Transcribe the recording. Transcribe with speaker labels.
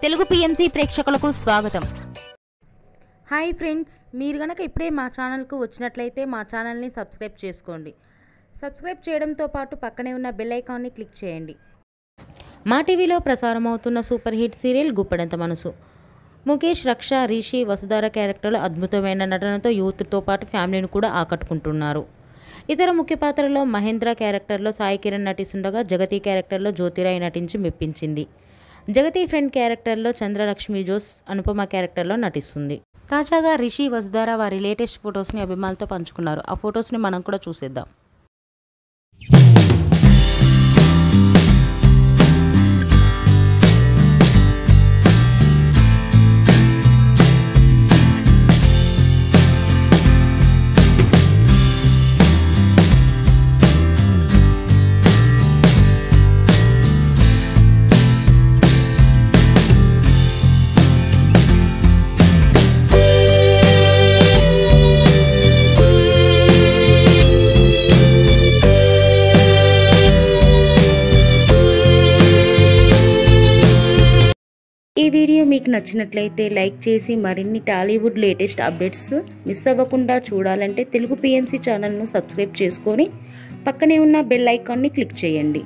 Speaker 1: Telugu PMC ప్రేక్షకులకు స్వాగతం.
Speaker 2: Hi friends, మీరు గనక ఇప్పుడే మా ఛానల్కు వచ్చినట్లయితే మా ఛానల్ని సబ్స్క్రైబ్ చేసుకోండి. సబ్స్క్రైబ్ చేయడంతో పాటు పక్కనే ఉన్న బెల్ ఐకాన్ని క్లిక్ చేయండి. మా టీవీలో ప్రసారం అవుతున్న సూపర్ హిట్ సీరియల్ గుప్పెడంత మనసు. ముఖేష్, రక్ష, రిషి, వసుధార క్యారెక్టర్లు అద్భుతమైన నటనతో యూత్తో పాటు ఫ్యామిలీని కూడా ఆకట్టుకుంటున్నారు. ఇతర ముఖ్య పాత్రలో మహేంద్ర క్యారెక్టర్లో సాయి కిరణ్ నటిస్తుండగా జగతి క్యారెక్టర్లో జ్యోతిరాయ్ నటించి మెప్పించింది. జగతి ఫ్రెండ్ క్యారెక్టర్లో చంద్రలక్ష్మి జోస్ అనుపమ క్యారెక్టర్లో నటిస్తుంది. తాజాగా రిషి, వసుధార వారి లేటెస్ట్ ఫొటోస్ని అభిమానులతో పంచుకున్నారు. ఆ ఫొటోస్ని మనం కూడా చూసేద్దాం. ఈ వీడియో మీకు నచ్చినట్లయితే లైక్ చేసి మరిన్ని టాలీవుడ్ లేటెస్ట్ అప్డేట్స్ మిస్ అవ్వకుండా చూడాలంటే తెలుగు పిఎంసి ఛానల్ను సబ్స్క్రైబ్ చేసుకొని పక్కనే ఉన్న బెల్ ఐకాన్ని క్లిక్ చేయండి.